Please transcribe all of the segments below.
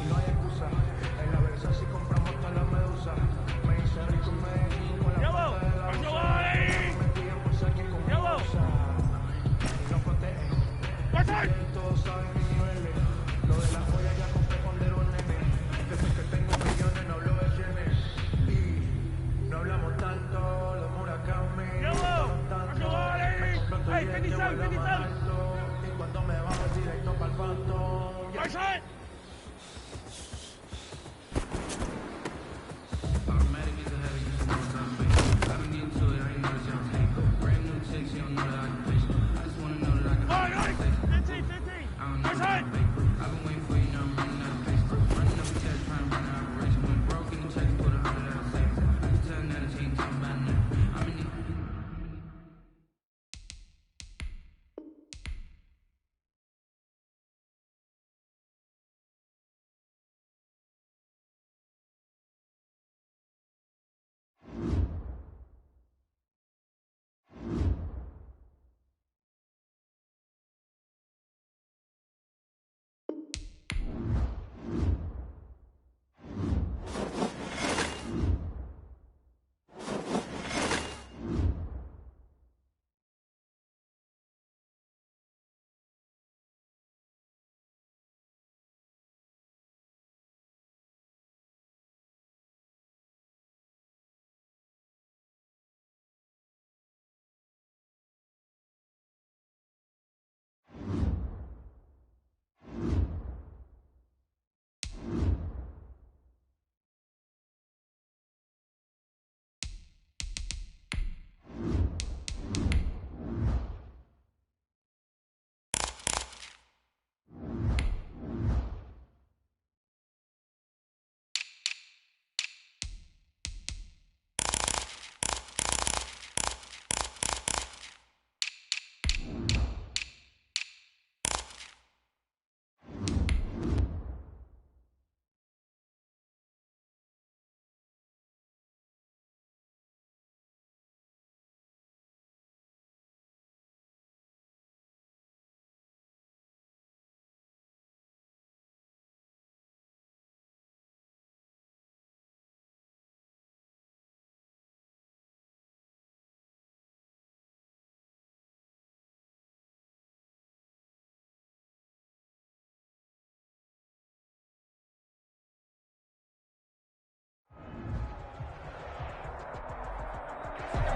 No hay excusa, en la versa si compramos toda la medusa.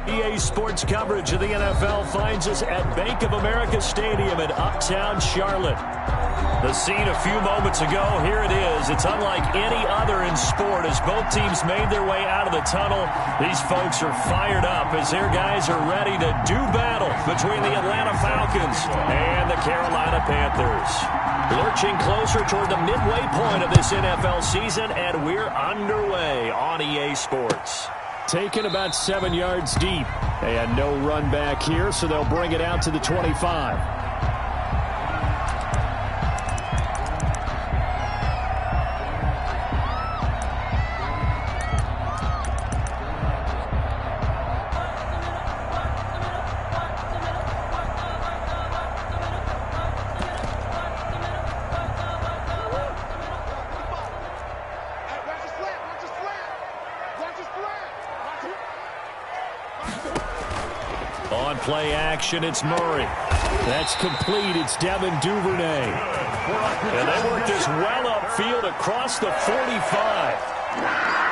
EA Sports coverage of the NFL finds us at Bank of America Stadium in Uptown Charlotte. The scene a few moments ago, here it is. It's unlike any other in sport as both teams made their way out of the tunnel. These folks are fired up as their guys are ready to do battle between the Atlanta Falcons and the Carolina Panthers. Lurching closer toward the midway point of this NFL season, and we're underway on EA Sports. Taken about 7 yards deep. And no run back here, so they'll bring it out to the 25. On play action, it's Murray. That's complete. It's Devin Duvernay. And they work this well upfield across the 45.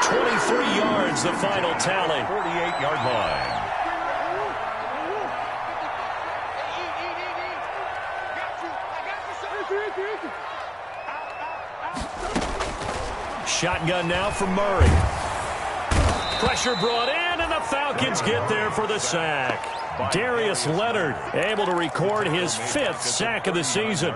23 yards, the final tally. 48-yard line. Shotgun now for Murray. Pressure brought in, and the Falcons get there for the sack. Darius Leonard able to record his 5th sack of the season.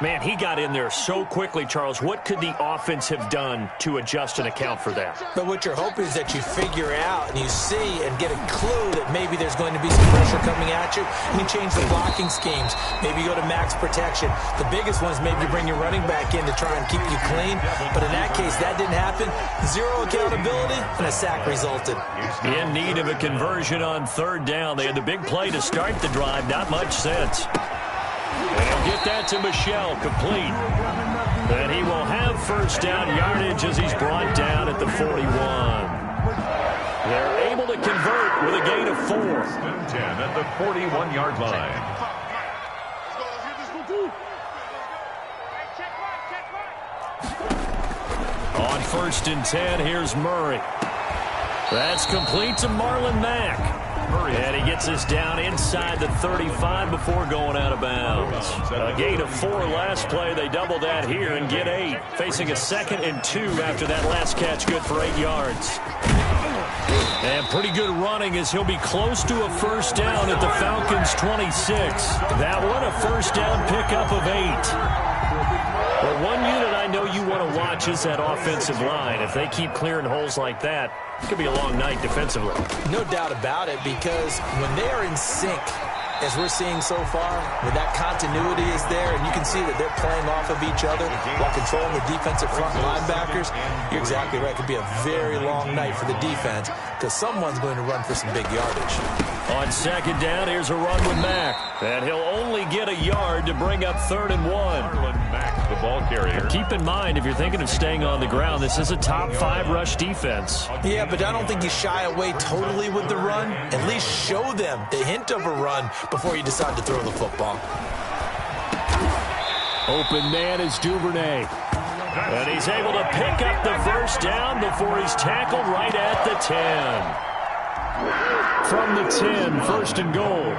Man, he got in there so quickly, Charles. What could the offense have done to adjust and account for that? But what you're hoping is that you figure out and you see and get a clue that maybe there's going to be some pressure coming at you. You change the blocking schemes. Maybe you go to max protection. The biggest one is maybe you bring your running back in to try and keep you clean. But in that case, that didn't happen. Zero accountability, and a sack resulted. In need of a conversion on 3rd down. They had the big play to start the drive. Not much sense. And he'll get that to Michel, complete. And he will have 1st down yardage as he's brought down at the 41. They're able to convert with a gain of 4. 10 at the 41-yard line. On 1st and 10, here's Murray. That's complete to Marlon Mack. And he gets this down inside the 35 before going out of bounds. A gain of 4 last play. They double that here and get 8. Facing a 2nd and 2 after that last catch, good for 8 yards. And pretty good running as he'll be close to a first down at the Falcons' 26. That one a first down pickup of 8. Well, one unit I know you want to watch is that offensive line. If they keep clearing holes like that, it could be a long night defensively. No doubt about it, because when they are in sync, as we're seeing so far, when that continuity is there, and you can see that they're playing off of each other while controlling the defensive front linebackers, you're exactly right. It could be a very long night for the defense because someone's going to run for some big yardage. On 2nd down, here's a run with Mack. And he'll only get a yard to bring up 3rd and 1. Mack, the ball carrier. Keep in mind, if you're thinking of staying on the ground, this is a top 5 rush defense. Yeah, but I don't think you shy away totally with the run. At least show them the hint of a run before you decide to throw the football. Open man is Duvernay. And he's able to pick up the first down before he's tackled right at the 10. From the 10, 1st and goal.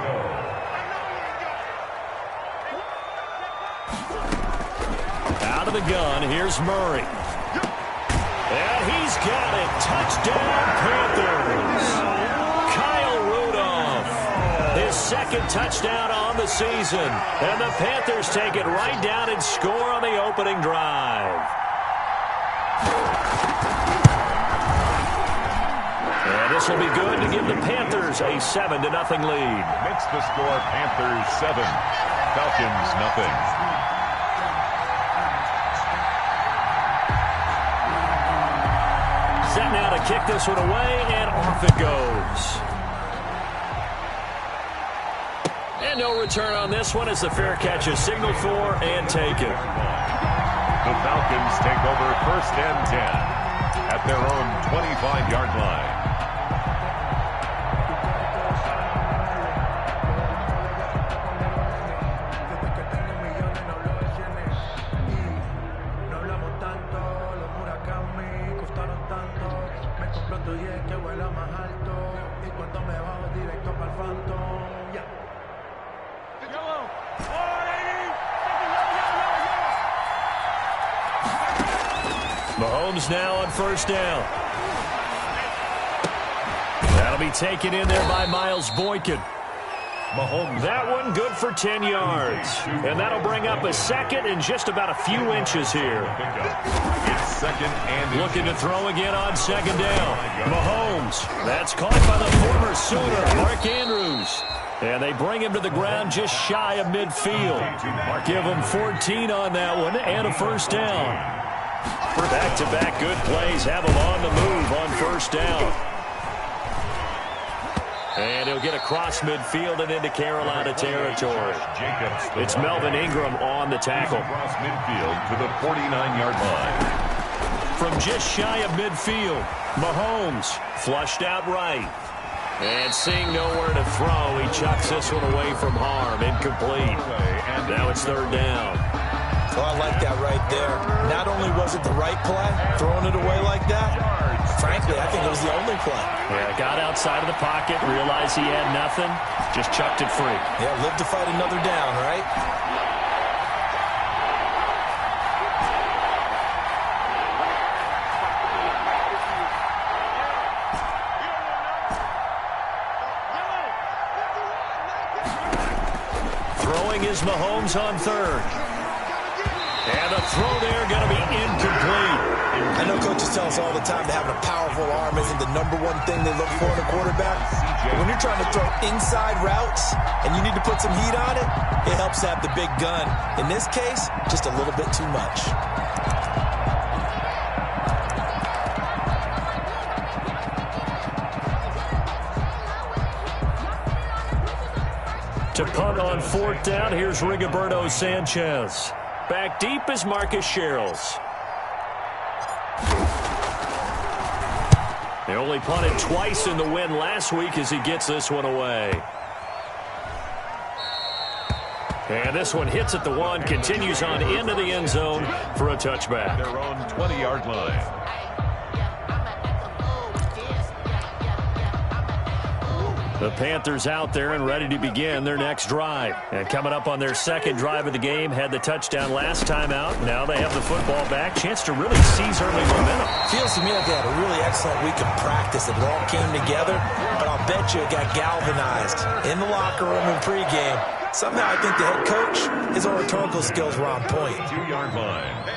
Out of the gun, here's Murray. And he's got it. Touchdown, Panthers. Kyle Rudolph. His 2nd touchdown on the season. And the Panthers take it right down and score on the opening drive. And this will be good to give the Panthers a 7-0 lead. Makes the score Panthers 7, Falcons nothing. Set now to kick this one away, and off it goes. And no return on this one as the fair catch is signaled for and taken. The Falcons take over 1st and 10 at their own 25-yard line. Mahomes now on 1st down. That'll be taken in there by Miles Boykin. Mahomes, that one good for 10 yards. And that'll bring up a 2nd and just about a few inches here. It's 2nd and looking to throw again on 2nd down. Mahomes, that's caught by the former Sooner, Mark Andrews. And they bring him to the ground just shy of midfield. Give him 14 on that one and a first down. Back-to-back good plays have him on the move on 1st down. And he'll get across midfield and into Carolina territory. It's Melvin Ingram on the tackle. Across midfield to the 49-yard line. From just shy of midfield, Mahomes flushed out right. And seeing nowhere to throw, he chucks this one away from harm. Incomplete. Now it's 3rd down. Oh, I like that right there. Not only was it the right play, throwing it away like that, frankly, I think it was the only play. Yeah, got outside of the pocket, realized he had nothing, just chucked it free. Yeah, live to fight another down, right? Throwing is Mahomes on 3rd. And the throw there going to be incomplete. I know coaches tell us all the time that having a powerful arm isn't the #1 thing they look for in a quarterback. But when you're trying to throw inside routes and you need to put some heat on it, it helps to have the big gun. In this case, just a little bit too much. To punt on 4th down, here's Rigoberto Sanchez. Back deep is Marcus Sherrills. They only punted twice in the win last week as he gets this one away. And this one hits at the 1, continues on into the end zone for a touchback. Their own 20-yard line. The Panthers out there and ready to begin their next drive. And coming up on their second drive of the game, had the touchdown last time out. Now they have the football back. Chance to really seize early momentum. Feels to me like they had a really excellent week of practice. It all came together, but I'll bet you it got galvanized in the locker room in pregame. Somehow I think the head coach, his oratorical skills were on point. 2-yard line.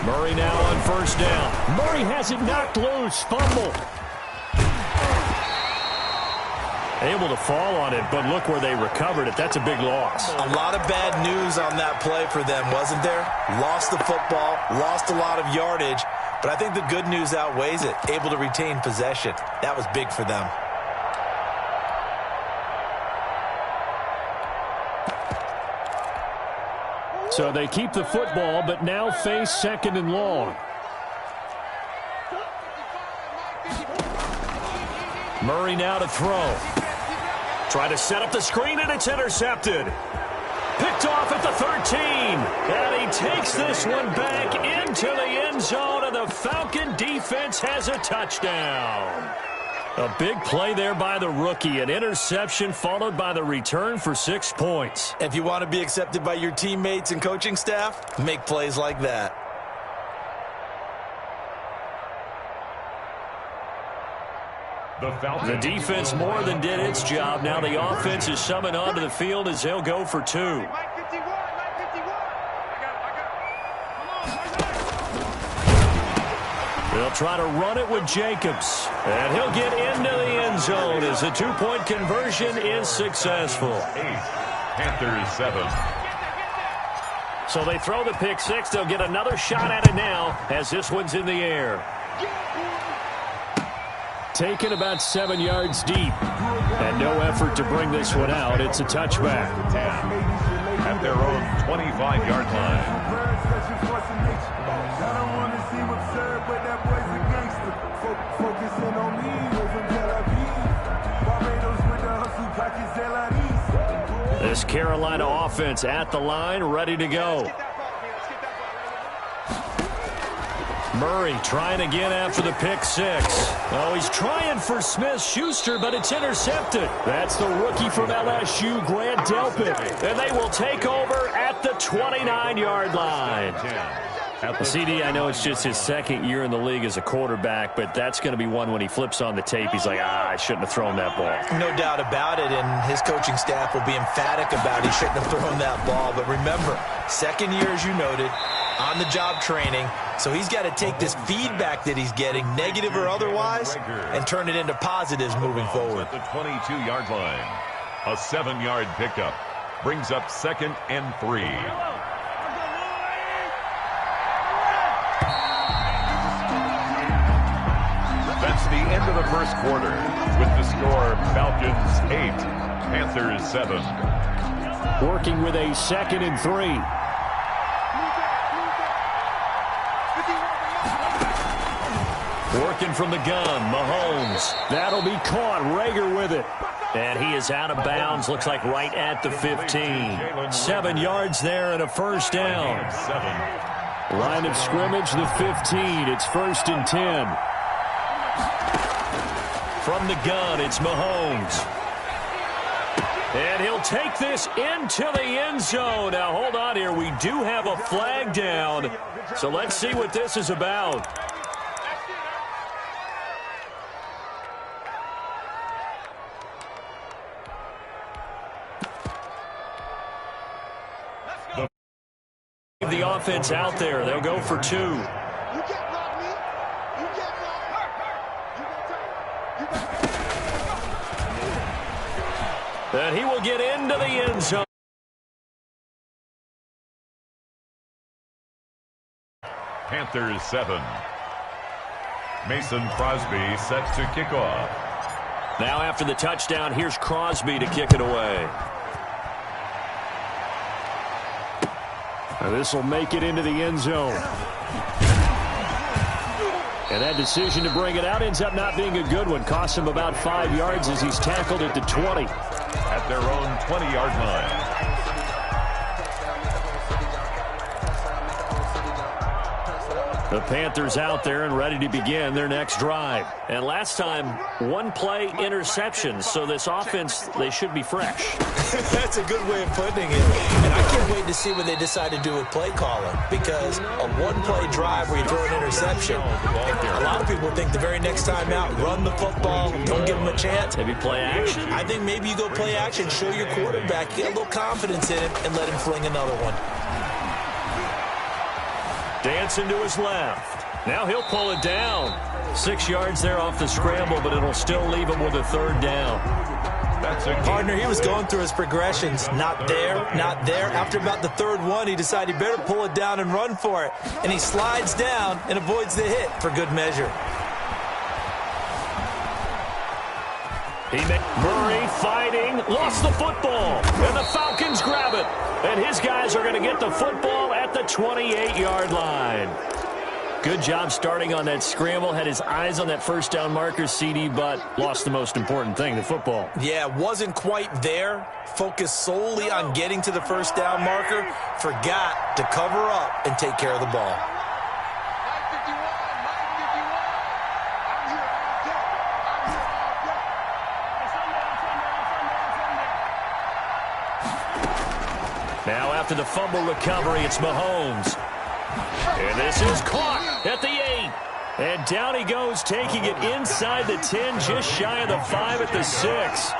Murray now on first down. Murray has it knocked loose. Fumble. Able to fall on it, but look where they recovered it. That's a big loss. A lot of bad news on that play for them, wasn't there? Lost the football, lost a lot of yardage, but I think the good news outweighs it. Able to retain possession. That was big for them. So they keep the football, but now face second and long. Murray now to throw. Try to set up the screen, and it's intercepted. Picked off at the 13. And he takes this one back into the end zone, and the Falcon defense has a touchdown. A big play there by the rookie. An interception followed by the return for 6 points. If you want to be accepted by your teammates and coaching staff, make plays like that. The defense more than did its job. Now the offense is summoned onto the field as they'll go for 2. They'll try to run it with Jacobs. And he'll get into the end zone as the 2-point conversion is successful. 8. Panthers 7. So they throw the pick six. They'll get another shot at it now as this one's in the air. Taken about 7 yards deep. And no effort to bring this one out. It's a touchback. 10. At their own 25-yard line. This Carolina offense at the line, ready to go. Murray trying again after the pick six. Oh, he's trying for Smith-Schuster, but it's intercepted. That's the rookie from LSU, Grant Delpit. And they will take over at the 29-yard line. CD, I know it's just his second year in the league as a quarterback, but that's going to be one when he flips on the tape. He's like, I shouldn't have thrown that ball. No doubt about it, and his coaching staff will be emphatic about he shouldn't have thrown that ball. But remember, second year, as you noted, on-the-job training, so he's got to take this feedback that he's getting, negative or otherwise, and turn it into positives moving forward. At the 22-yard line, a 7-yard pickup brings up 2nd and 3. That's the end of the first quarter with the score Falcons 8, Panthers 7. Working with a 2nd and 3. Working from the gun, Mahomes. That'll be caught. Rager with it. And he is out of bounds. Looks like right at the 15. 7 yards there and a first down. Line of scrimmage, the 15. It's 1st and 10. From the gun, it's Mahomes. And he'll take this into the end zone. Now, hold on here. We do have a flag down. So let's see what this is about. The offense out there. They'll go for 2. And he will get into the end zone. Panthers 7. Mason Crosby set to kick off. Now after the touchdown, here's Crosby to kick it away. This will make it into the end zone. And that decision to bring it out ends up not being a good one. Costs him about 5 yards as he's tackled at the 20. At their own 20-yard line. The Panthers out there and ready to begin their next drive. And last time, one-play interceptions. So this offense, they should be fresh. That's a good way of putting it. And I can't wait to see what they decide to do with play calling. Because a one-play drive where you throw an interception, a lot of people think the very next time out, run the football, don't give them a chance. Maybe play action. I think maybe you go play action, show your quarterback, get a little confidence in him, and let him fling another one. Dancing to his left. Now he'll pull it down. 6 yards there off the scramble, but it'll still leave him with a third down. Partner, he was going through his progressions. Not there, not there. After about the third one, he decided he better pull it down and run for it. And he slides down and avoids the hit for good measure. Murray fighting, lost the football, and the Falcons grab it. And his guys are going to get the football at the 28-yard line. Good job starting on that scramble. Had his eyes on that first down marker, CD, but lost the most important thing, the football. Yeah, wasn't quite there. Focused solely on getting to the first down marker. Forgot to cover up and take care of the ball. Now after the fumble recovery, it's Mahomes. And this is caught at the 8. And down he goes, taking it inside the 10, just shy of the 5 at the 6.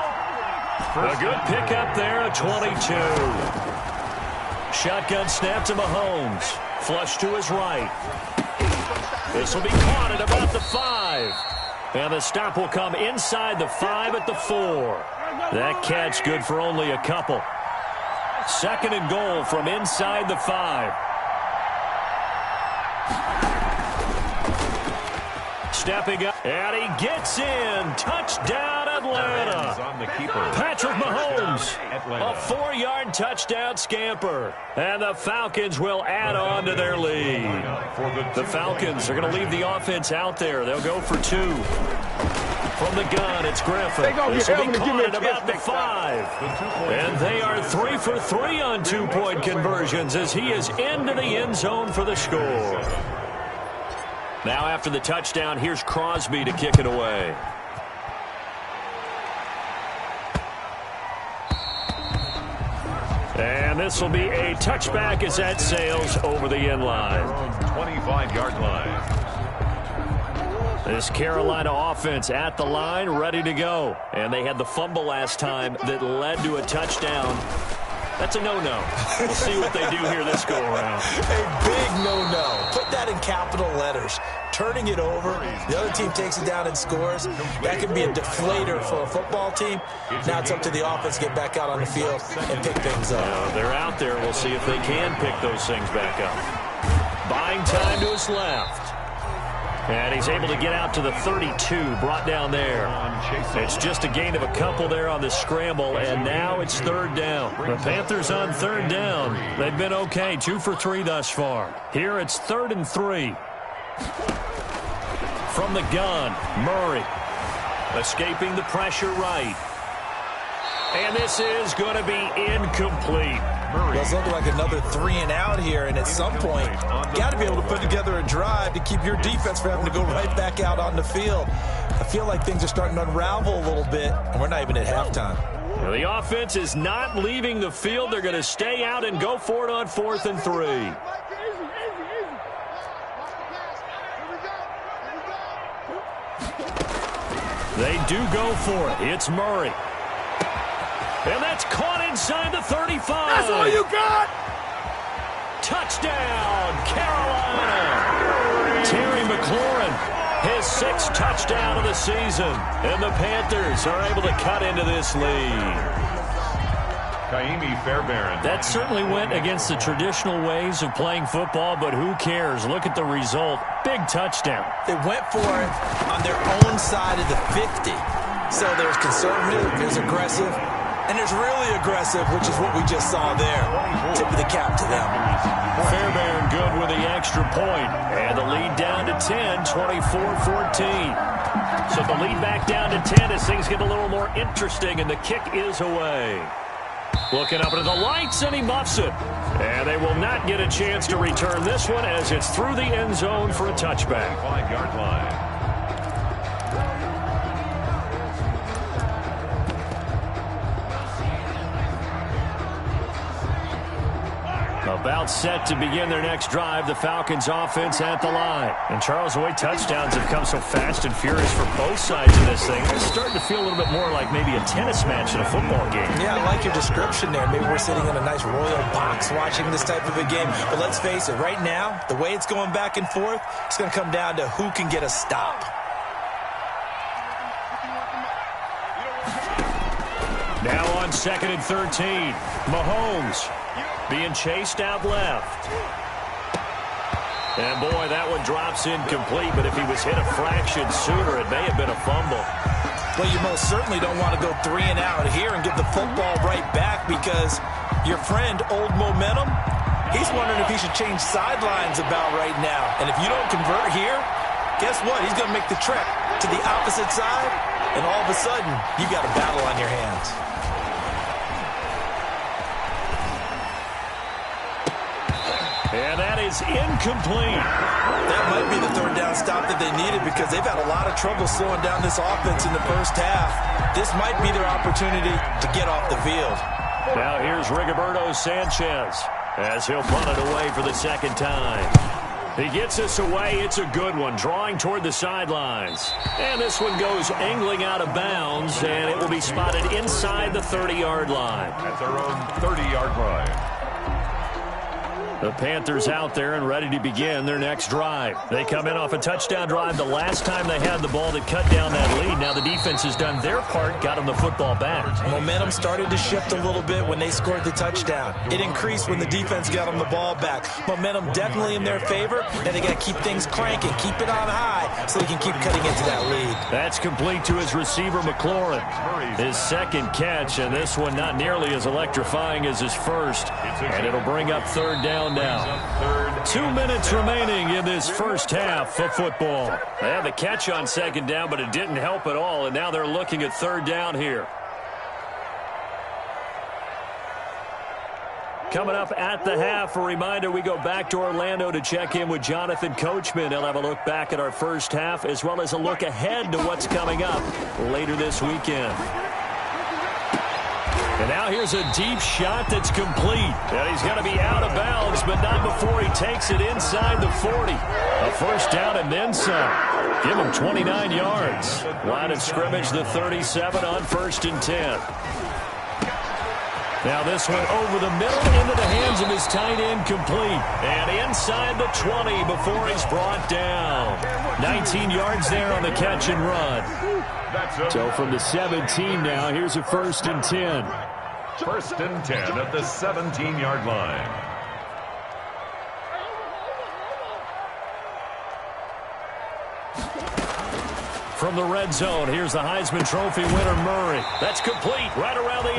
A good pickup there at 22. Shotgun snap to Mahomes. Flush to his right. This will be caught at about the 5. And the stop will come inside the 5 at the 4. That catch good for only a couple. Second and goal from inside the 5. Stepping up, and he gets in. Touchdown, Atlanta. Patrick Mahomes, a 4-yard touchdown scamper. And the Falcons will add on to their lead. The Falcons are going to leave the offense out there. They'll go for 2. From the gun, it's Griffin. This will be caught at about the 5. And they are 3 for 3 on 2-point conversions as he is into the end zone for the score. Now after the touchdown, here's Crosby to kick it away. And this will be a touchback as that sails over the end line. 25-yard line. This Carolina offense at the line, ready to go. And they had the fumble last time that led to a touchdown. That's a no-no. We'll see what they do here this go-around. A big no-no. Put that in capital letters. Turning it over, the other team takes it down and scores. That can be a deflator for a football team. Now it's up to the offense to get back out on the field and pick things up. They're out there. We'll see if they can pick those things back up. Buying time to his left. And he's able to get out to the 32, brought down there. It's just a gain of a couple there on the scramble, and now it's third down. The Panthers on third down. They've been okay, 2 for 3 thus far. Here it's 3rd and 3. From the gun, Murray. Escaping the pressure right. And this is going to be incomplete. Does look like another 3 and out here, and at some point, got to be able to put together a drive to keep your defense from having to go right back out on the field. I feel like things are starting to unravel a little bit, and we're not even at halftime. Well, the offense is not leaving the field. They're going to stay out and go for it on 4th and 3. They do go for it. It's Murray. And that's caught inside the 35. That's all you got? Touchdown, Carolina. Terry McLaurin, his 6th touchdown of the season. And the Panthers are able to cut into this lead. That certainly went against the traditional ways of playing football, but who cares? Look at the result. Big touchdown. They went for it on their own side of the 50. So there's conservative, there's aggressive, and there's really aggressive, which is what we just saw there. Tip of the cap to them. Fairbairn good with the extra point. And the lead down to 10, 24-14. So the lead back down to 10 as things get a little more interesting, and the kick is away. Looking up into the lights, and he muffs it. And they will not get a chance to return this one as it's through the end zone for a touchback. 5-yard line. About set to begin their next drive, the Falcons offense at the line. And Charles, the way touchdowns have come so fast and furious for both sides of this thing, it's starting to feel a little bit more like maybe a tennis match in a football game. Yeah, I like your description there. Maybe we're sitting in a nice royal box watching this type of a game. But let's face it, right now, the way it's going back and forth, it's going to come down to who can get a stop. Now on 2nd and 13, Mahomes being chased out left. And boy, that one drops incomplete, but if he was hit a fraction sooner, it may have been a fumble. Well, you most certainly don't want to go 3 and out here and give the football right back because your friend, Old Momentum, he's wondering if he should change sidelines about right now. And if you don't convert here, guess what? He's going to make the trek to the opposite side, and all of a sudden, you got a battle on your hands. And that is incomplete. That might be the third down stop that they needed because they've had a lot of trouble slowing down this offense in the first half. This might be their opportunity to get off the field. Now here's Rigoberto Sanchez as he'll punt it away for the second time. He gets us away. It's a good one, drawing toward the sidelines. And this one goes angling out of bounds, and it will be spotted inside the 30-yard line. At their own 30-yard line. The Panthers out there and ready to begin their next drive. They come in off a touchdown drive the last time they had the ball that cut down that lead. Now the defense has done their part, got them the football back. Momentum started to shift a little bit when they scored the touchdown. It increased when the defense got them the ball back. Momentum definitely in their favor. Now they got to keep things cranking, keep it on high so they can keep cutting into that lead. That's complete to his receiver, McLaurin. His second catch, and this one not nearly as electrifying as his first. And it'll bring up third down now. 2 minutes remaining in this first half of football. They had the catch on second down, but it didn't help at all, and now they're looking at third down here. Coming up at the half, a reminder, we go back to Orlando to check in with Jonathan Coachman. He'll have a look back at our first half as well as a look ahead to what's coming up later this weekend. And now here's a deep shot that's complete. And he's going to be out of bounds, but not before he takes it inside the 40. A first down and then some. Give him 29 yards. Line of scrimmage, the 37 on 1st and 10. Now this one over the middle into the hands of his tight end complete. And inside the 20 before he's brought down. 19 yards there on the catch and run. So from the 17 now, here's a 1st and 10. 1st and 10 at the 17-yard line. From the red zone, here's the Heisman Trophy winner, Murray. That's complete right around the 8.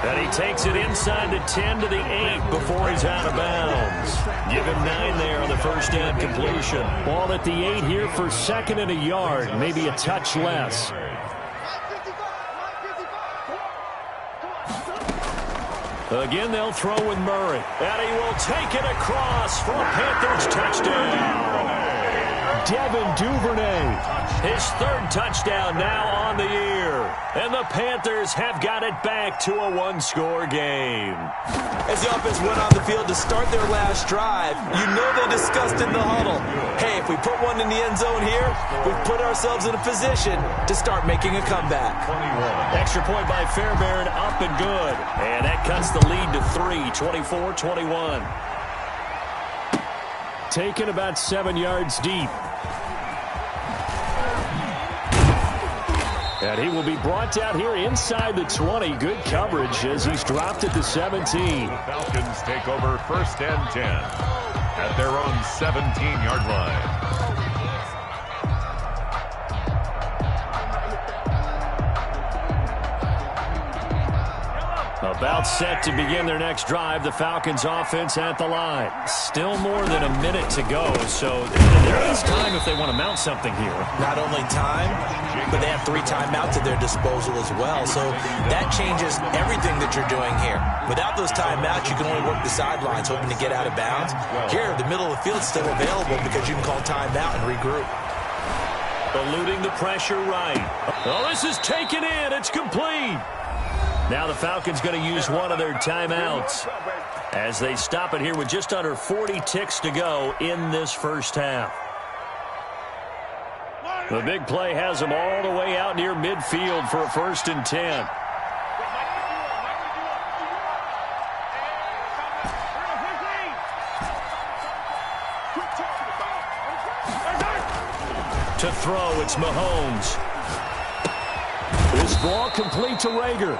And he takes it inside the 10 to the 8 before he's out of bounds. Give him 9 there on the first down completion. Ball at the 8 here for 2nd and a yard, maybe a touch less. Again, they'll throw with Murray. And he will take it across for a Panthers touchdown. Devin Duvernay. His 3rd touchdown now on the year. And the Panthers have got it back to a 1-score game. As the offense went on the field to start their last drive, you know they discussed in the huddle, hey, if we put one in the end zone here, we've put ourselves in a position to start making a comeback. 21. Extra point by Fairbairn, up and good. And that cuts the lead to 3, 24-21. Taken about 7 yards deep. And he will be brought down here inside the 20. Good coverage as he's dropped at the 17. The Falcons take over 1st and 10 at their own 17-yard line. A About set to begin their next drive, the Falcons offense at the line. Still more than a minute to go, so there is time if they want to mount something here. Not only time, but they have 3 timeouts at their disposal as well, so that changes everything that you're doing here. Without those timeouts, you can only work the sidelines, hoping to get out of bounds. Here, the middle of the field is still available because you can call timeout and regroup. Eluding the pressure right. Oh, this is taken in. It's complete. Now the Falcons going to use one of their timeouts as they stop it here with just under 40 ticks to go in this first half. The big play has them all the way out near midfield for a 1st and 10. To throw, it's Mahomes. This ball complete to Rager.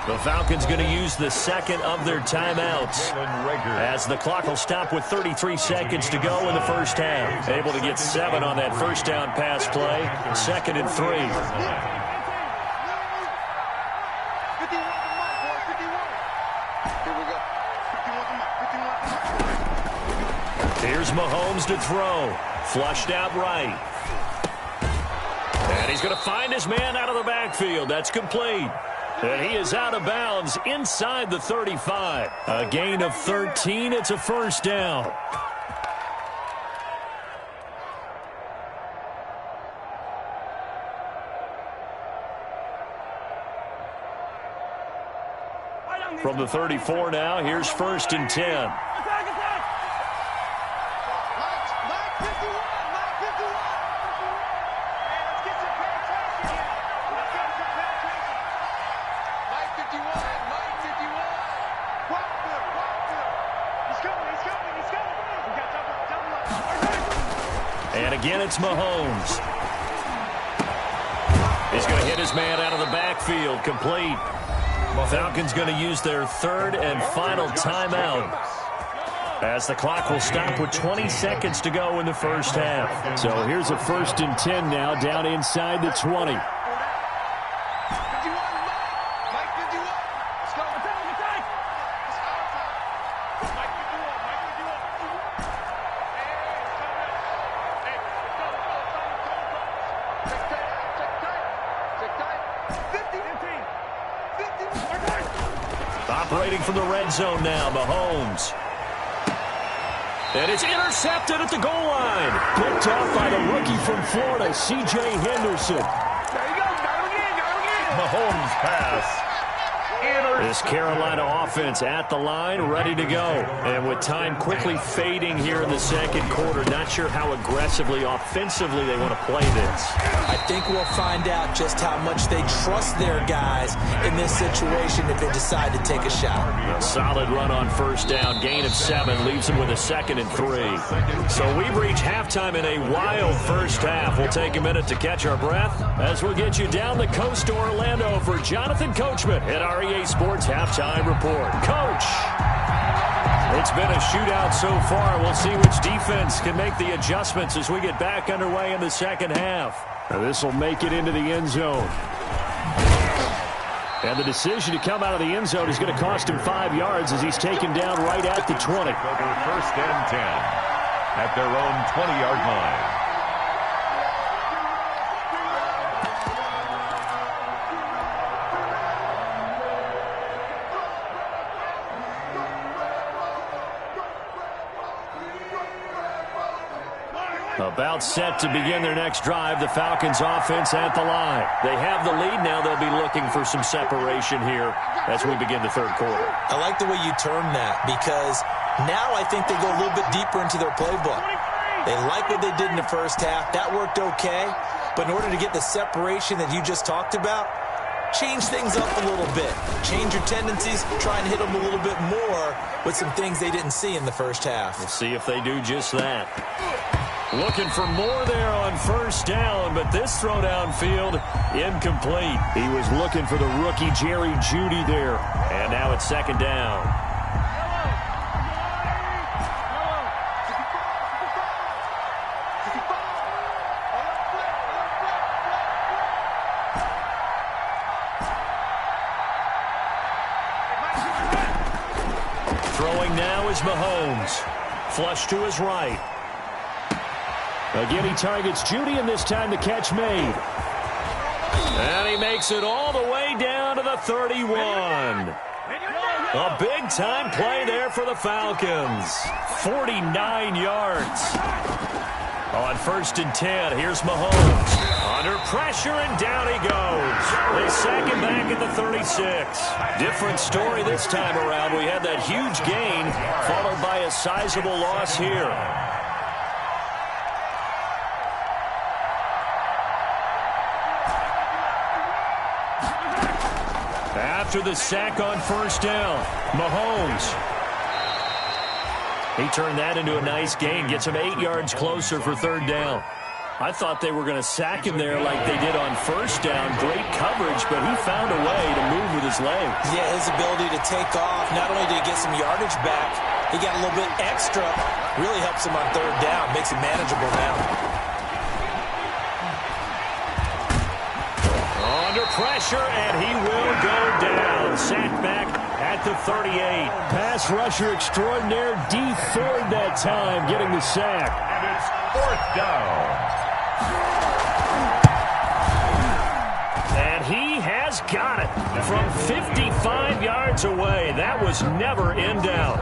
The Falcons going to use the second of their timeouts as the clock will stop with 33 seconds to go in the first half. Able to get 7 on that first down pass play. 2nd and 3. Here's Mahomes to throw. Flushed out right. And he's going to find his man out of the backfield. That's complete. And he is out of bounds inside the 35. A gain of 13. It's a 1st down. From the 34 now, here's 1st and 10. And again, it's Mahomes. He's going to hit his man out of the backfield. Complete. Falcons going to use their 3rd and final timeout as the clock will stop with 20 seconds to go in the first half. So here's a 1st and 10 now down inside the 20. Operating from the red zone now, Mahomes. And it's intercepted at the goal line. Picked off by the rookie from Florida, C.J. Henderson. There you go. Got him again. Mahomes pass. This Carolina offense at the line, ready to go. And with time quickly fading here in the second quarter, not sure how aggressively, offensively they want to play this. I think we'll find out just how much they trust their guys in this situation if they decide to take a shot. A solid run on 1st down, gain of 7, leaves them with a 2nd and 3. So we've reached halftime in a wild first half. We'll take a minute to catch our breath as we'll get you down the coast to Orlando for Jonathan Coachman at REA Sports Halftime Report. Coach, it's been a shootout so far. We'll see which defense can make the adjustments as we get back underway in the second half. Now this will make it into the end zone. And the decision to come out of the end zone is going to cost him 5 yards as he's taken down right at the 20. Over 1st and 10 at their own 20-yard line. About set to begin their next drive, the Falcons offense at the line. They have the lead now. They'll be looking for some separation here as we begin the 3rd quarter. I like the way you term that because now I think they go a little bit deeper into their playbook. They like what they did in the first half. That worked okay. But in order to get the separation that you just talked about, change things up a little bit. Change your tendencies. Try and hit them a little bit more with some things they didn't see in the first half. We'll see if they do just that. Looking for more there on 1st down, but this throw downfield incomplete. He was looking for the rookie Jerry Jeudy there. And now it's 2nd down. now is Mahomes. Flush to his right. Again, he targets Judy, and this time the catch made. And he makes it all the way down to the 31. A big-time play there for the Falcons. 49 yards. On 1st and 10, here's Mahomes. Under pressure, and down he goes. They sack him back at the 36. Different story this time around. We had that huge gain, followed by a sizable loss here. After the sack on 1st down, Mahomes. He turned that into a nice gain, gets him 8 yards closer for 3rd down. I thought they were going to sack him there like they did on 1st down. Great coverage, but he found a way to move with his legs. Yeah, his ability to take off, not only did he get some yardage back, he got a little bit extra. Really helps him on 3rd down, makes it manageable now. Under pressure, and he will go down. Sacked back at the 38. Pass rusher extraordinaire, D. Ford that time, getting the sack. And it's 4th down. And he has got it from 55 yards away. That was never in doubt.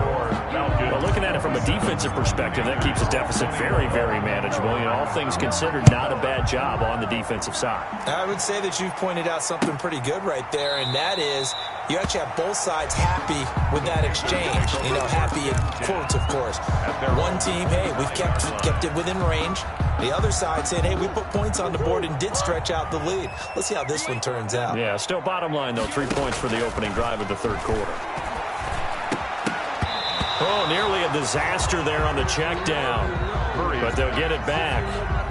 But looking at it from a defensive perspective, that keeps the deficit very, very manageable. You know, all things considered, not a bad job on the defensive side. I would say that you've pointed out something pretty good right there, and that is you actually have both sides happy with that exchange. You know, happy in quotes, of course. One team, hey, we've kept it within range. The other side saying, hey, we put points on the board and did stretch out the lead. Let's see how this one turns out. Yeah, still bottom line, though, 3 points for the opening drive of the 3rd quarter. Oh, nearly a disaster there on the check down. But they'll get it back.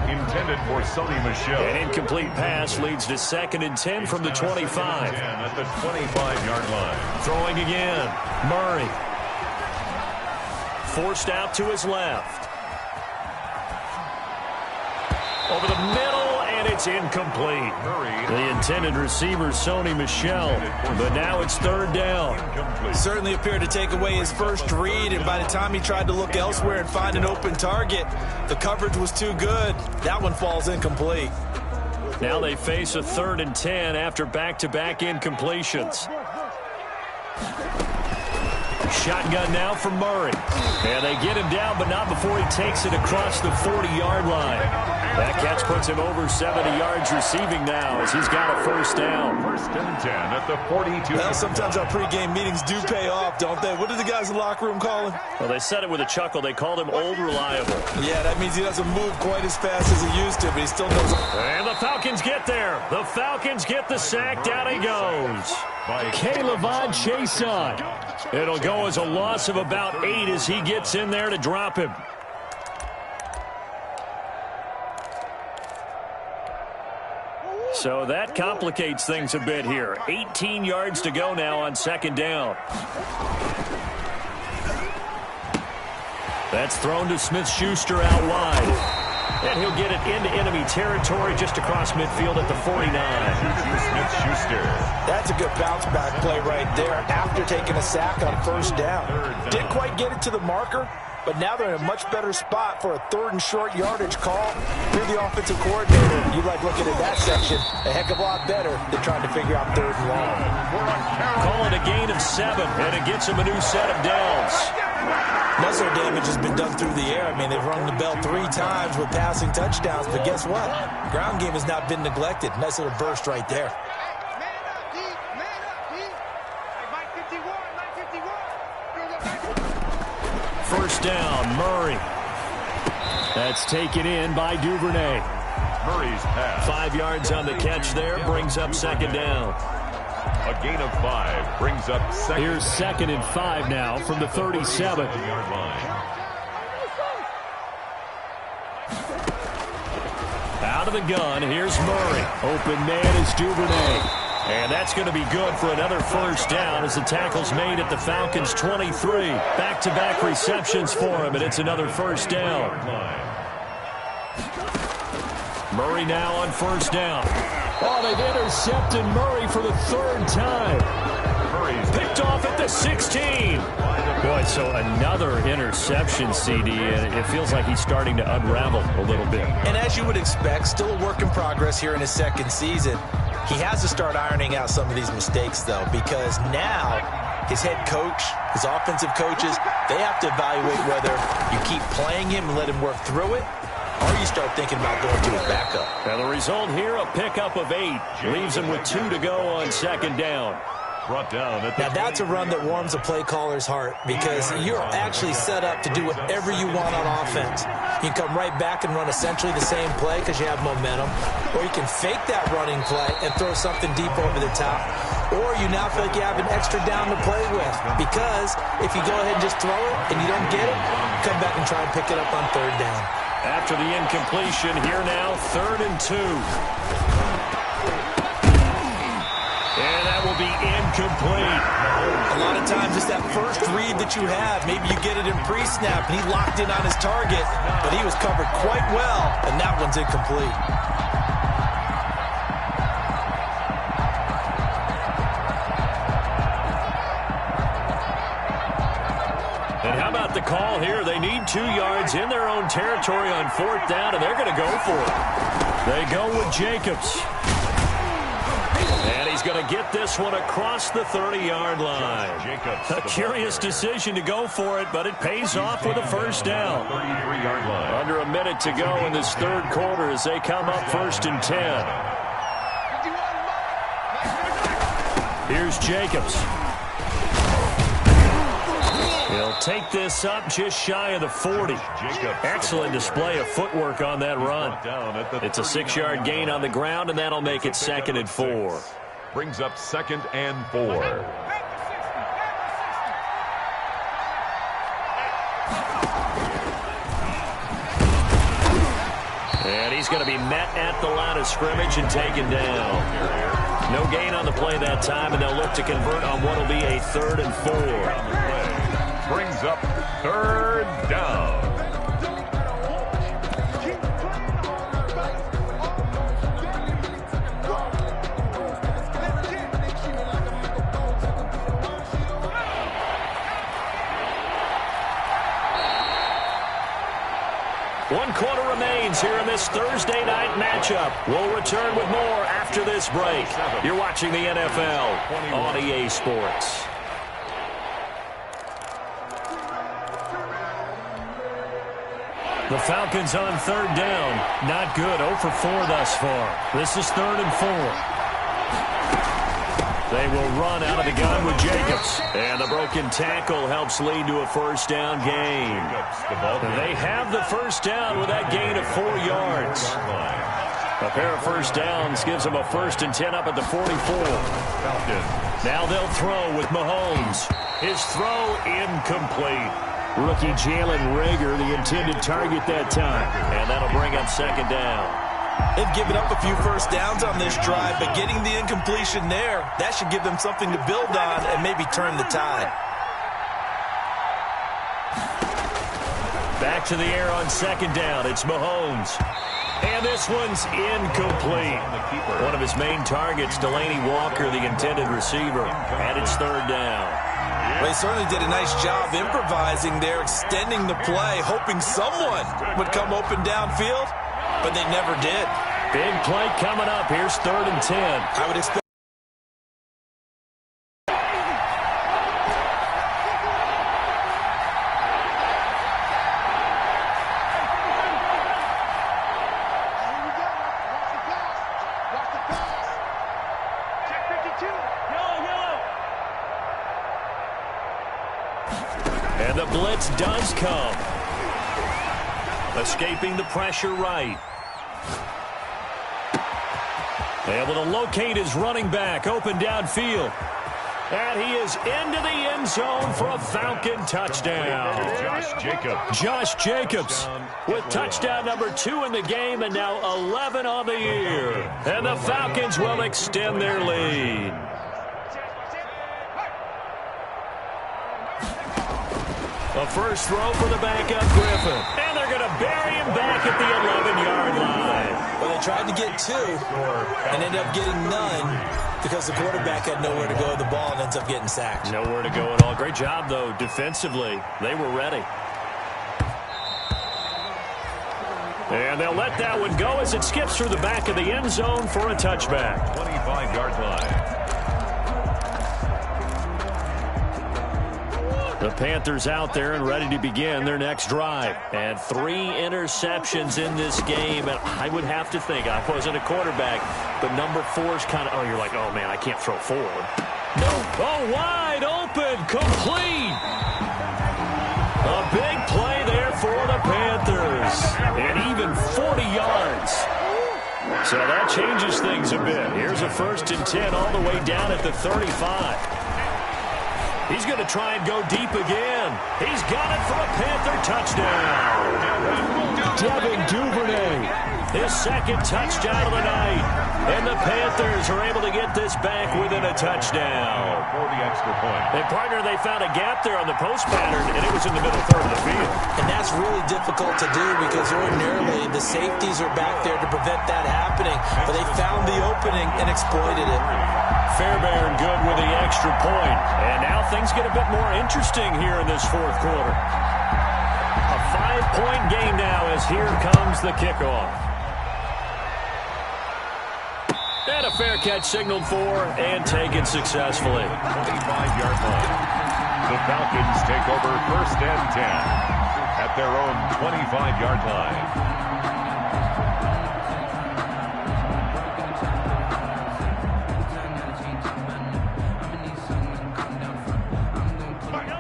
Intended for Sony Michel. An incomplete pass leads to 2nd and 10 from the 25. At the 25-yard line. Throwing again. Murray. Forced out to his left. Over the middle, and it's incomplete. The intended receiver, Sony Michel, but now it's 3rd down. Certainly appeared to take away his first read, and by the time he tried to look elsewhere and find an open target, the coverage was too good. That one falls incomplete. Now they face a 3rd and 10 after back-to-back incompletions. Shotgun now from Murray. And they get him down, but not before he takes it across the 40-yard line. That catch puts him over 70 yards receiving now as he's got a 1st down. 1st and 10 at the 42. Well, sometimes our pregame meetings do pay off, don't they? What do the guys in the locker room call him? Well, they said it with a chuckle. They called him Old Reliable. Yeah, that means he doesn't move quite as fast as he used to, but he still knows. And the Falcons get there. The Falcons get the sack. Down he goes. Caleb Chason. It'll go as a loss of about 8 as he gets in there to drop him. So that complicates things a bit here. 18 yards to go now on 2nd down. That's thrown to Smith-Schuster out wide. And he'll get it into enemy territory just across midfield at the 49. Smith-Schuster. That's a good bounce-back play right there after taking a sack on 1st down. Didn't quite get it to the marker, but now they're in a much better spot for a 3rd and short yardage call. You're the offensive coordinator. You like looking at that section a heck of a lot better than trying to figure out 3rd and long. Call it a gain of 7, and it gets him a new set of downs. Muscle damage has been done through the air. I mean, they've rung the bell 3 times with passing touchdowns, but guess what? Ground game has not been neglected. Nice little burst right there. First down, Murray. That's taken in by Duvernay. Murray's pass. 5 yards on the catch there, brings up 2nd down. A gain of 5 brings up 2nd. Here's 2nd and 5 now from the 37. Out of the gun, here's Murray. Open man is Duvernay. And that's going to be good for another 1st down as the tackle's made at the Falcons' 23. Back-to-back receptions for him, and it's another 1st down. Murray now on 1st down. Oh, they've intercepted Murray for the 3rd time. Picked off at the 16. Boy, so another interception, CD, and it feels like he's starting to unravel a little bit. And as you would expect, still a work in progress here in his second season. He has to start ironing out some of these mistakes, though, because now his head coach, his offensive coaches, they have to evaluate whether you keep playing him and let him work through it, or you start thinking about going to his backup. And the result here, a pickup of 8. Leaves him with 2 to go on second down. Brought down at Now, that's a run that warms a play caller's heart because you're actually set up to do whatever you want on offense. You can come right back and run essentially the same play because you have momentum, or you can fake that running play and throw something deep over the top, or you now feel like you have an extra down to play with because if you go ahead and just throw it and you don't get it, come back and try and pick it up on third down. After the incompletion, here now, 3rd and 2. And that will be incomplete. A lot of times it's that first read that you have. Maybe you get it in pre-snap, and he locked in on his target, but he was covered quite well, and that one's incomplete. And how about the call here? They need 2 yards in their own territory on 4th down, and they're going to go for it. They go with Jacobs. And he's going to get this one across the 30-yard line. A curious decision to go for it, but it pays off with a first down. Under a minute to go in this third quarter as they come up 1st and 10. Here's Jacobs. He'll take this up just shy of the 40. Excellent display of footwork on that run. It's a 6-yard gain on the ground, and that'll make it 2nd and 4. Brings up 2nd and 4. And he's going to be met at the line of scrimmage and taken down. No gain on the play that time, and they'll look to convert on what will be a 3rd and 4. Brings up 3rd down. One quarter remains here in this Thursday night matchup. We'll return with more after this break. You're watching the NFL on EA Sports. The Falcons on 3rd down. Not good. 0 for 4 thus far. This is 3rd and 4. They will run out of the gun with Jacobs. And the broken tackle helps lead to a first down gain. They have the first down with that gain of 4 yards. A pair of first downs gives them a 1st and 10 up at the 44. Now they'll throw with Mahomes. His throw incomplete. Rookie Jalen Reagor, the intended target that time. And that'll bring up 2nd down. They've given up a few first downs on this drive, but getting the incompletion there, that should give them something to build on and maybe turn the tide. Back to the air on 2nd down. It's Mahomes. And this one's incomplete. One of his main targets, Delaney Walker, the intended receiver. And it's 3rd down. Well, he certainly did a nice job improvising there, extending the play, hoping someone would come open downfield, but they never did. Big play coming up. Here's 3rd and 10. I would expect. And the blitz does come. Escaping the pressure right. Able to locate his running back, open downfield. And he is into the end zone for a Falcon touchdown. Josh Jacobs with touchdown number 2 in the game and now 11 on the year. And the Falcons will extend their lead. A first throw for the backup Griffin. And they're going to bury him back at the 11-yard line. Well, they tried to get 2 and ended up getting none because the quarterback had nowhere to go with the ball and ends up getting sacked. Nowhere to go at all. Great job, though, defensively. They were ready. And they'll let that one go as it skips through the back of the end zone for a touchback. 25-yard line. The Panthers out there and ready to begin their next drive. And 3 interceptions in this game. And I would have to think, I wasn't a quarterback, but number 4 is kind of, you're like, oh, man, I can't throw forward. No. Oh, wide open, complete. A big play there for the Panthers. And even 40 yards. So that changes things a bit. Here's a 1st and 10 all the way down at the 35. He's going to try and go deep again. He's got it for a Panther touchdown. Devin Duvernay, his 2nd touchdown of the night. And the Panthers are able to get this back within a touchdown. For the extra point. And, partner, they found a gap there on the post pattern, and it was in the middle third of the field. And that's really difficult to do because ordinarily the safeties are back there to prevent that happening. But they found the opening and exploited it. Fairbairn good with the extra point. And now things get a bit more interesting here in this 4th quarter. A 5-point game now as here comes the kickoff. And a fair catch signaled for and taken successfully. 25-yard line. The Falcons take over 1st and 10 at their own 25-yard line.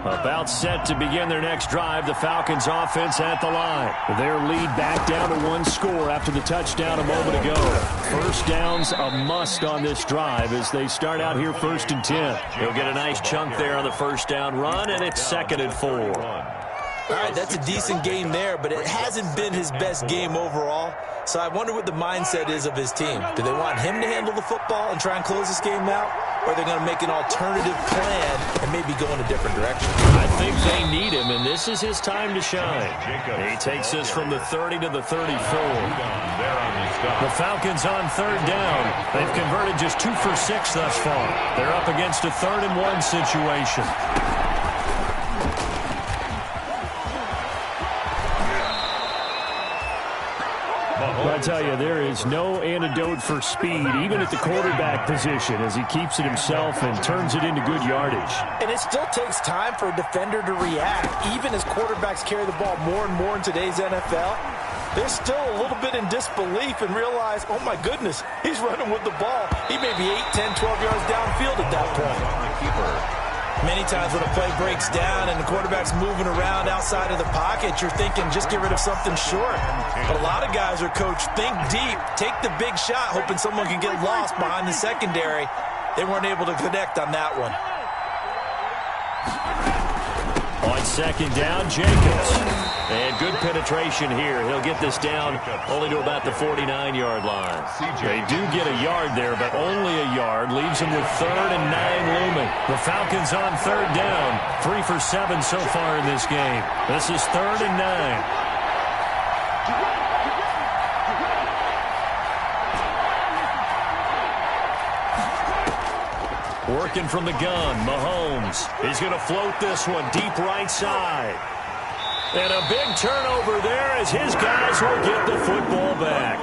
About set to begin their next drive, the Falcons offense at the line. Their lead back down to 1 score after the touchdown a moment ago. First down's a must on this drive as they start out here 1st and 10. He'll get a nice chunk there on the 1st down run, and it's 2nd and 4. All right, that's a decent game there, but it hasn't been his best game overall. So I wonder what the mindset is of his team. Do they want him to handle the football and try and close this game out? Or are they going to make an alternative plan and maybe go in a different direction? I think they need him, and this is his time to shine. He takes us from the 30 to the 34. The Falcons on 3rd down. They've converted just 2 for 6 thus far. They're up against a 3rd and 1 situation. I tell you, there is no antidote for speed, even at the quarterback position, as he keeps it himself and turns it into good yardage. And it still takes time for a defender to react. Even as quarterbacks carry the ball more and more in today's NFL, they're still a little bit in disbelief and realize, oh my goodness, he's running with the ball. He may be 8, 10, 12 yards downfield at that point. Many times when a play breaks down and the quarterback's moving around outside of the pocket, you're thinking just get rid of something short. But a lot of guys are coached, think deep, take the big shot, hoping someone can get lost behind the secondary. They weren't able to connect on that one. On 2nd down, Jacobs. And good penetration here. He'll get this down only to about the 49-yard line. They do get a yard there, but only a yard. Leaves them with 3rd and 9 looming. The Falcons on 3rd down. 3 for 7 so far in this game. This is 3rd and 9. Working from the gun, Mahomes. He's going to float this one deep right side. And a big turnover there as his guys will get the football back.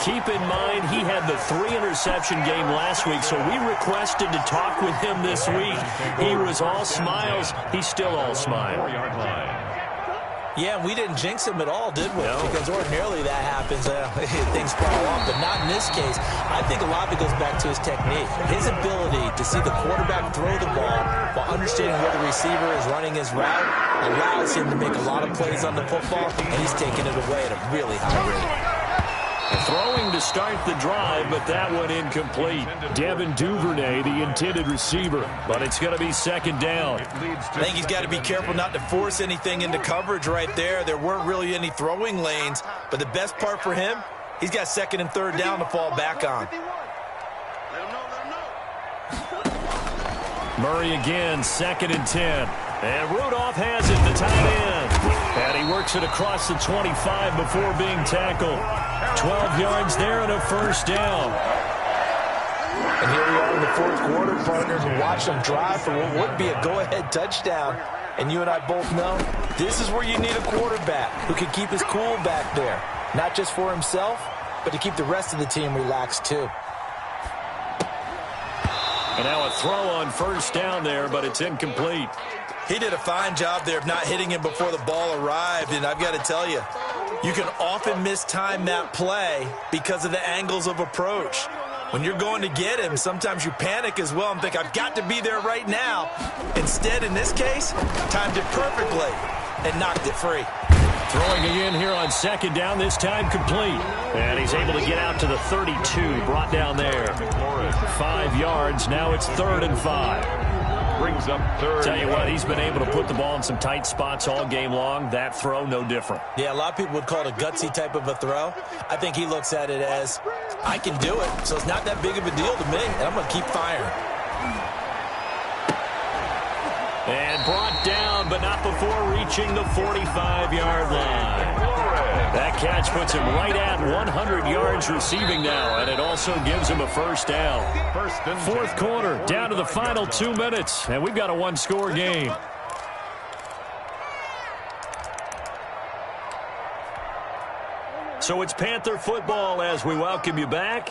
Keep in mind, he had the 3-interception game last week, so we requested to talk with him this week. He was all smiles. He's still all smiles. Yeah, we didn't jinx him at all, did we? No. Because ordinarily that happens, things fall off, but not in this case. I think a lot of it goes back to his technique. His ability to see the quarterback throw the ball while understanding where the receiver is running his route allows him to make a lot of plays on the football, and he's taking it away at a really high rate. Throwing to start the drive, but that one incomplete. Devin Duvernay, the intended receiver, but it's going to be 2nd down. I think he's got to be careful not to force anything into coverage right there. There weren't really any throwing lanes, but the best part for him, he's got 2nd and 3rd down to fall back on. Murray again, 2nd and 10. And Rudolph has it, the tight end. And he works it across the 25 before being tackled. 12 yards there and a first down. And here we are in the fourth quarter, partners, and watch them drive for what would be a go-ahead touchdown. And you and I both know this is where you need a quarterback who can keep his cool back there. Not just for himself, but to keep the rest of the team relaxed too. And now a throw on first down there, but it's incomplete. He did a fine job there of not hitting him before the ball arrived, and I've got to tell you, you can often mistime that play because of the angles of approach. When you're going to get him, sometimes you panic as well and think, I've got to be there right now. Instead, in this case, timed it perfectly and knocked it free. Throwing again here on second down, this time complete. And he's able to get out to the 32, brought down there. 5 yards, now it's 3rd and 5. Brings up third. Tell you what, he's been able to put the ball in some tight spots all game long. That throw, no different. Yeah, a lot of people would call it a gutsy type of a throw. I think he looks at it as, I can do it, so it's not that big of a deal to me, and I'm going to keep firing. And brought down, but not before reaching the 45-yard line. That catch puts him right at 100 yards receiving now, and it also gives him a first down. Fourth quarter, down to the final 2 minutes, and we've got a one-score game. So it's Panther football as we welcome you back.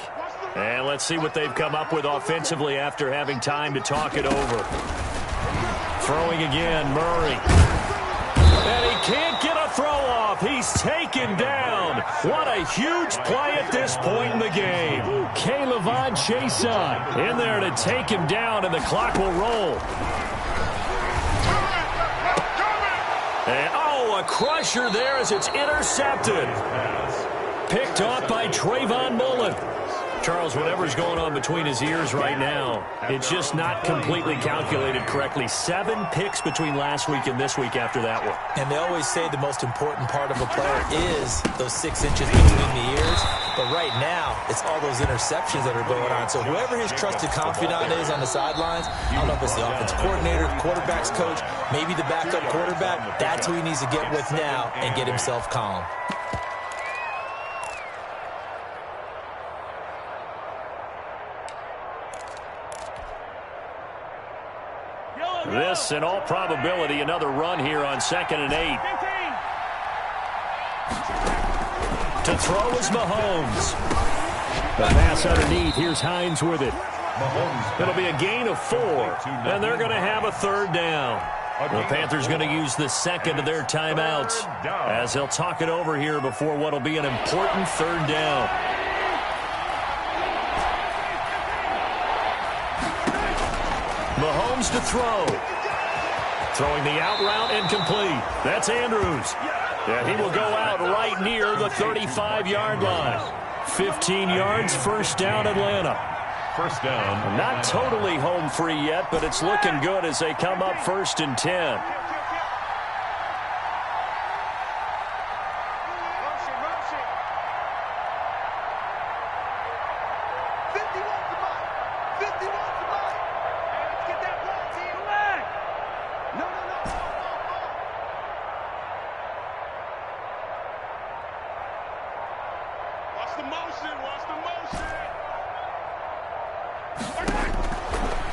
And let's see what they've come up with offensively after having time to talk it over. Throwing again, Murray. And he can't get a throw off. He's taken down. What a huge play at this point in the game. K'Lavon Chason in there to take him down, and the clock will roll. And, a crusher there as it's intercepted. Picked off by Trayvon Mullen. Charles, whatever's going on between his ears right now, it's just not completely calculated correctly. 7 picks between last week and this week after that one. And they always say the most important part of a player is those 6 inches between the ears. But right now, it's all those interceptions that are going on. So whoever his trusted confidant is on the sidelines, I don't know if it's the offense coordinator, quarterback's coach, maybe the backup quarterback, that's who he needs to get with now and get himself calm. This, in all probability, another run here on 2nd and 8. To throw is Mahomes. The pass underneath. Here's Hines with it. It'll be a gain of 4, and they're going to have a 3rd down. The Panthers going to use the second of their timeouts as they'll talk it over here before what will be an important 3rd down. Mahomes to throw. Throwing the out route incomplete. That's Andrews. Yeah, he will go out right near the 35-yard line. 15 yards, first down Atlanta. First down. Not totally home free yet, but it's looking good as they come up 1st and 10.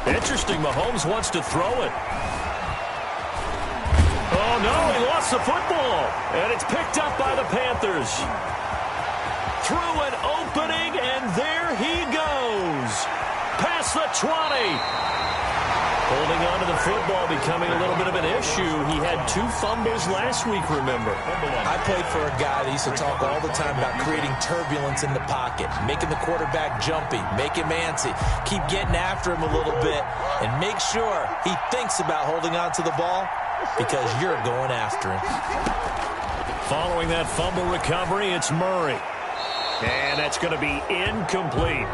Interesting, Mahomes wants to throw it. Oh, no, he lost the football. And it's picked up by the Panthers. Through an opening, and there he goes. Past the 20. Holding on to the football becoming a little bit of an issue. He had 2 fumbles last week, remember. I played for a guy that used to talk all the time about creating turbulence in the pocket, making the quarterback jumpy, make him antsy, keep getting after him a little bit, and make sure he thinks about holding on to the ball because you're going after him. Following that fumble recovery, it's Murray. And that's going to be incomplete.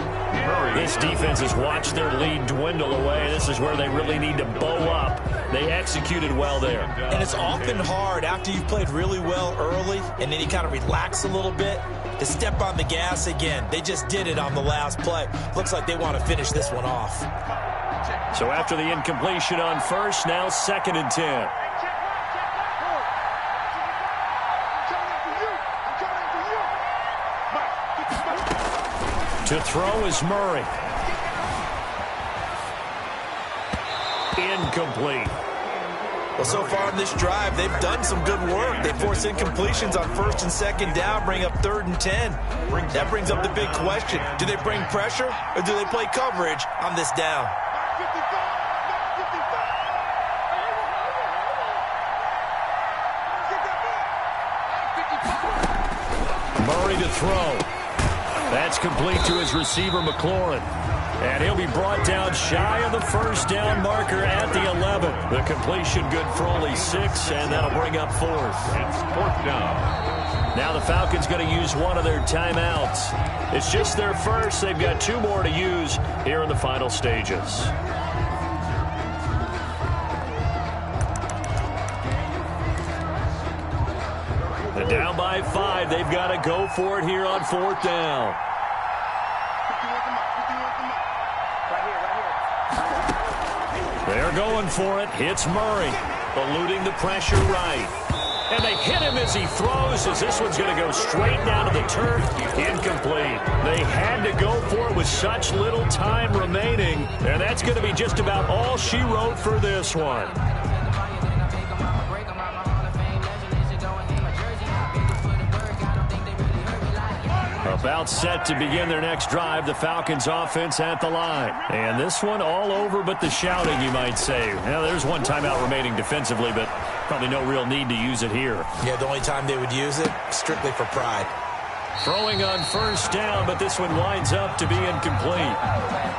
This defense has watched their lead dwindle away. This is where they really need to bow up. They executed well there. And it's often hard after you've played really well early and then you kind of relax a little bit to step on the gas again. They just did it on the last play. Looks like they want to finish this one off. So after the incompletion on first, now 2nd and 10. To throw is Murray. Incomplete. Well, so far in this drive, they've done some good work. They force incompletions on 1st and 2nd down, bring up 3rd and 10. That brings up the big question. Do they bring pressure or do they play coverage on this down? Murray to throw. That's complete to his receiver, McLaurin. And he'll be brought down shy of the 1st down marker at the 11. The completion good for only 6, and that'll bring up 4th. It's 4th down. Now the Falcons going to use one of their timeouts. It's just their first. They've got 2 more to use here in the final stages. And down by 5. They've got to go for it here on 4th down. They're going for it. Hits Murray. Eluding the pressure right. And they hit him as he throws, as this one's going to go straight down to the turf. Incomplete. They had to go for it with such little time remaining. And that's going to be just about all she wrote for this one. About set to begin their next drive, the Falcons offense at the line. And this one all over but the shouting, you might say. Now, there's one timeout remaining defensively, but probably no real need to use it here. Yeah, the only time they would use it, strictly for pride. Throwing on 1st down, but this one winds up to be incomplete.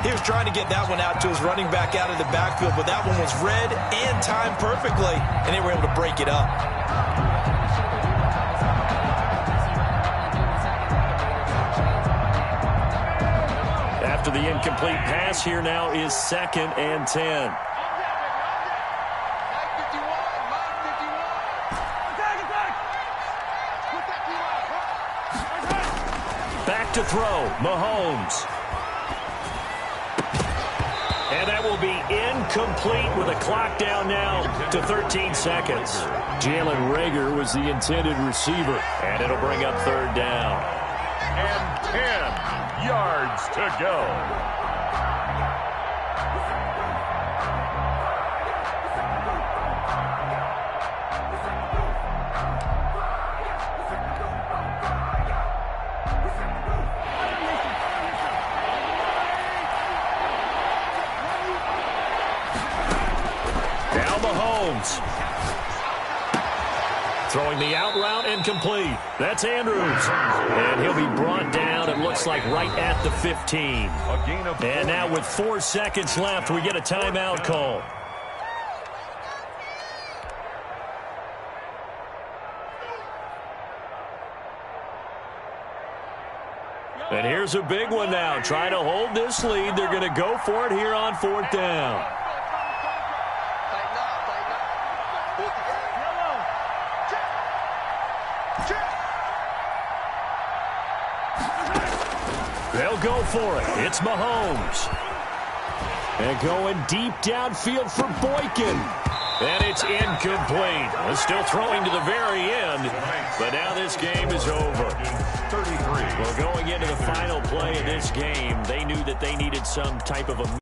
He was trying to get that one out to his running back out of the backfield, but that one was read and timed perfectly, and they were able to break it up. After the incomplete pass, here now is 2nd and 10. Back to throw, Mahomes. And that will be incomplete with a clock down now to 13 seconds. Jalen Reagor was the intended receiver, and it'll bring up 3rd down. And 10 yards to go. Now Mahomes. Throwing the out route incomplete. That's Andrews. And he'll be brought down, it looks like, right at the 15. And now with 4 seconds left, we get a timeout call. And here's a big one now. Trying to hold this lead. They're going to go for it here on 4th down. They'll go for it. It's Mahomes. And going deep downfield for Boykin. And it's incomplete. They're still throwing to the very end. But now this game is over. 33. Well, going into the final play of this game, they knew that they needed some type of a